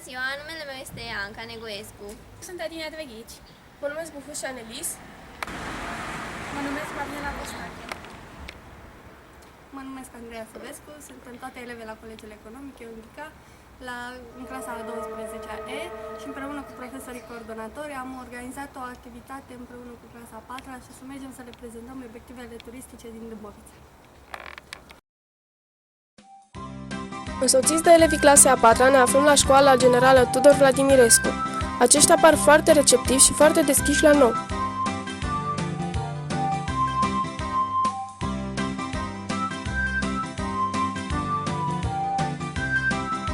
ziua, numele meu este Anca Negoescu. Sunt Adina Drăghici. Mă numesc Bufuș Anelis. Mă numesc Mariela Costache. Mă numesc Andreea Săvescu, suntem toate eleve la Colegiul Economic Ionghica, în clasa a 12-a E și împreună cu profesorii coordonatori am organizat o activitate împreună cu clasa a 4-a și să mergem să le prezentăm obiectivele turistice din Dâmbovița. Însoțiți de elevii clasei a 4-a ne aflăm la Școala Generală Tudor Vladimirescu. Aceștia par foarte receptivi și foarte deschiși la nou.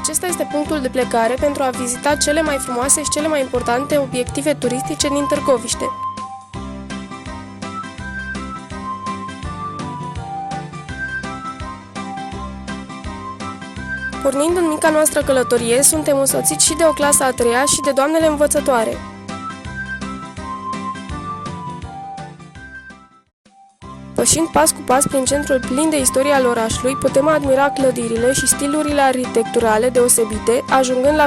Acesta este punctul de plecare pentru a vizita cele mai frumoase și cele mai importante obiective turistice din Târgoviște. Pornind în mica noastră călătorie, suntem însoțiți și de o clasă a 3-a și de doamnele învățătoare. Pășind pas cu pas prin centrul plin de istorie al orașului, putem admira clădirile și stilurile arhitecturale deosebite, ajungând la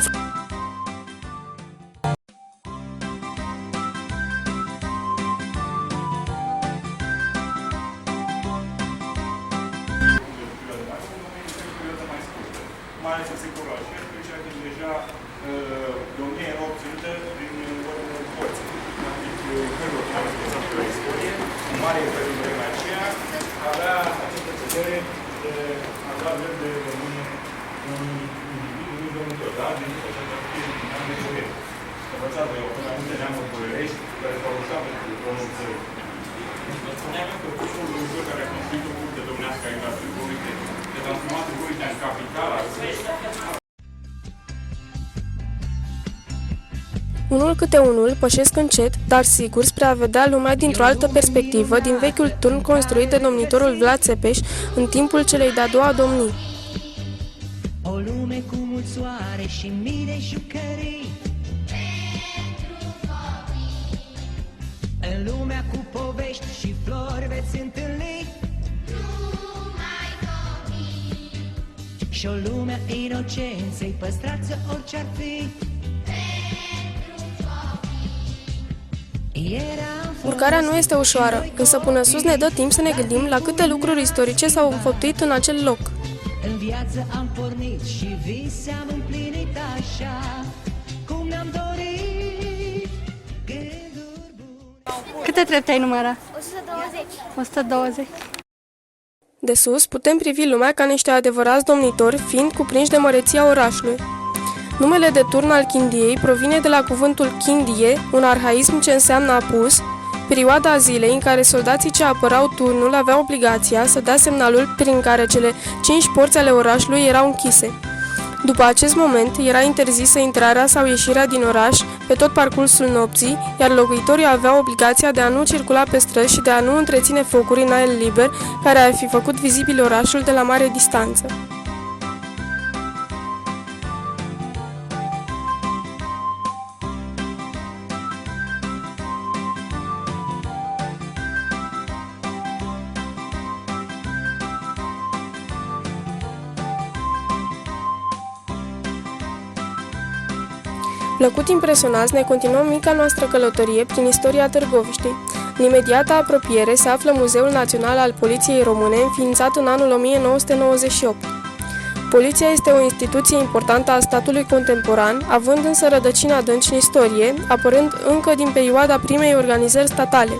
mai ales în sectorul așezului, ceea ce deja domnia era obținută prin forțe. Felul care a spus pe istorie, în mare fel în vremea aceea, avea această putere de a da drept de române un individ, un domnitor, da? Din această din de poveste. Învățat de mai multe neamuri pălărești care s-au luptat pentru tronul țării. Spuneam că cursul Dumnezeu care a construit o curte domnească aici la Târgoviște, se transformat Târgoviștea în capitala țării. unul câte unul pășesc încet, dar sigur, spre a vedea lumea dintr-o altă perspectivă din vechiul turn construit de domnitorul Vlad Țepeș în timpul celei de-a doua domnii. O lume cu mult soare și mii de jucării, în lumea cu povești și flori veți întâlni și o lume a inocenței, păstrați orice-ar fi. Urcarea nu este ușoară, însă până sus ne dă timp să ne gândim la câte lucruri istorice s-au înfăptuit în acel loc. În viață am pornit și vise am împlinit așa cum ne-am dorit. Gânduri bune. Câte trepte ai numărat? 120. 120. De sus putem privi lumea ca niște adevărați domnitori, fiind cuprinși de măreția orașului. Numele de turn al Chindiei provine de la cuvântul Chindie, un arhaism ce înseamnă apus, perioada zilei în care soldații ce apărau turnul aveau obligația să dea semnalul prin care cele 5 porți ale orașului erau închise. După acest moment, era interzisă intrarea sau ieșirea din oraș pe tot parcursul nopții, iar locuitorii aveau obligația de a nu circula pe străzi și de a nu întreține focuri în aer liber care ar fi făcut vizibil orașul de la mare distanță. Plăcut impresionați, ne continuăm mica noastră călătorie prin istoria Târgoviștei. În imediată apropiere se află Muzeul Național al Poliției Române, înființat în anul 1998. Poliția este o instituție importantă a statului contemporan, având însă rădăcini adânci în istorie, apărând încă din perioada primei organizări statale.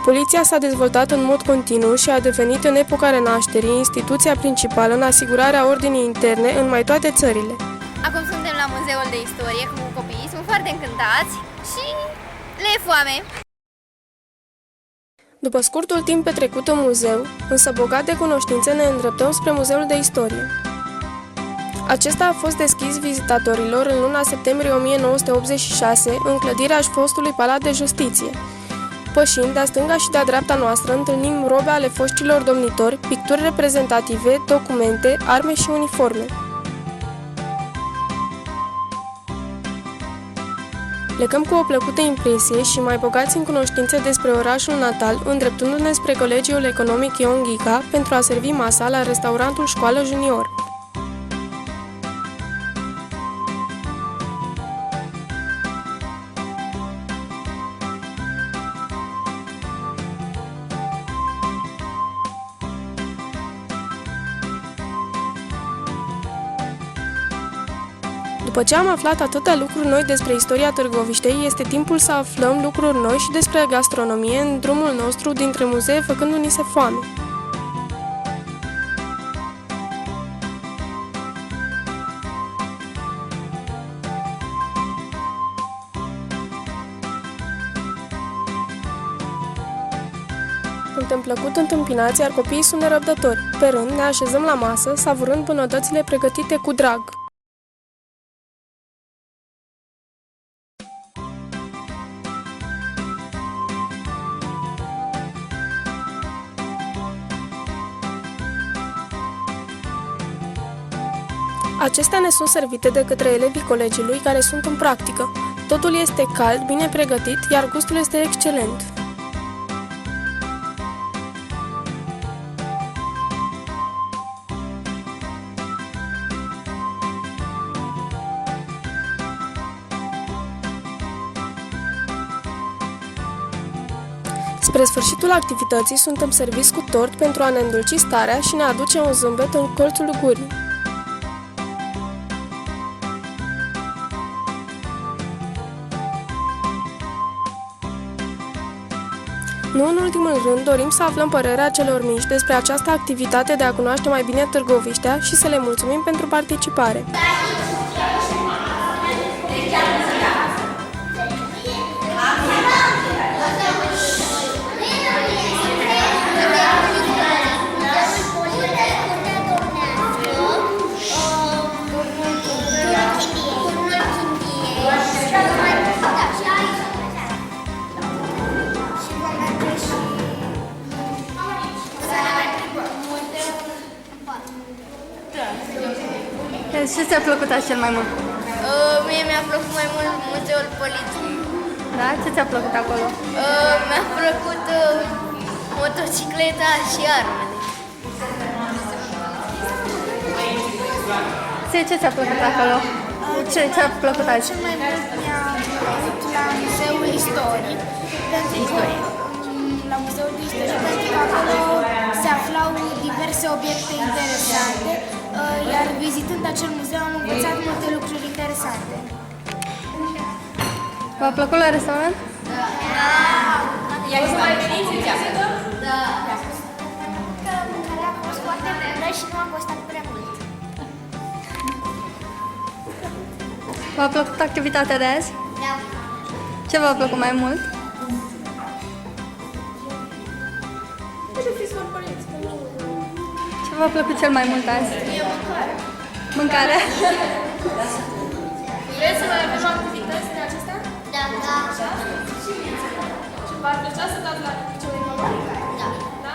Poliția s-a dezvoltat în mod continuu și a devenit în epoca renașterii instituția principală în asigurarea ordinii interne în mai toate țările. Acum suntem la Muzeul de Istorie cu copiii, sunt foarte încântați și le e foame. După scurtul timp petrecut în muzeu, însă bogat de cunoștințe, ne îndreptăm spre Muzeul de Istorie. Acesta a fost deschis vizitatorilor în luna septembrie 1986 în clădirea fostului Palat de Justiție. Pășind de-a stânga și de-a dreapta noastră, întâlnim robe ale foștilor domnitori, picturi reprezentative, documente, arme și uniforme. Plecăm cu o plăcută impresie și mai bogați în cunoștințe despre orașul natal, îndreptându-ne spre Colegiul Economic Ionghica pentru a servi masa la restaurantul Școală Junior. După ce am aflat atâtea lucruri noi despre istoria Târgoviștei, este timpul să aflăm lucruri noi și despre gastronomie în drumul nostru dintre muzee, făcându-ni se foame. Suntem plăcut întâmpinați, iar copiii sunt nerăbdători. Pe rând, ne așezăm la masă, savurând bunătățile pregătite cu drag. Acestea ne sunt servite de către elevii colegiului care sunt în practică. Totul este cald, bine pregătit, iar gustul este excelent. Spre sfârșitul activității suntem serviți cu tort pentru a ne îndulci starea și ne aduce un zâmbet în colțul gurii. Nu în ultimul rând, dorim să aflăm părerea celor mici despre această activitate de a cunoaște mai bine Târgoviștea și să le mulțumim pentru participare. Ce ți-a plăcut cel mai mult? Mie mi-a plăcut mai mult Muzeul Poliției. Da? Ce ți-a plăcut acolo? Mi-a plăcut motocicleta și armele. Ce ți-a plăcut acolo? Ce ți-a plăcut azi? Cel mai mult mi-a plăcut la Muzeul Istoric, pentru că la Muzeul Istoric, pentru că acolo se aflau diverse obiecte interesante, iar vizitând acel muzeu am învățat multe lucruri interesante. V-a plăcut la restaurant? O să mai veniți în vizită? Că mâncarea a fost foarte bună și nu a costat prea mult. V-a plăcut activitatea de azi? Da. Ce v-a plăcut mai mult? Ce v-a plăcut cel mai mult azi? Mâncarea? Vreți să mai avem activități de acestea? Da. Și v-ar plăcea să dați la cele mai mari? Da. Da?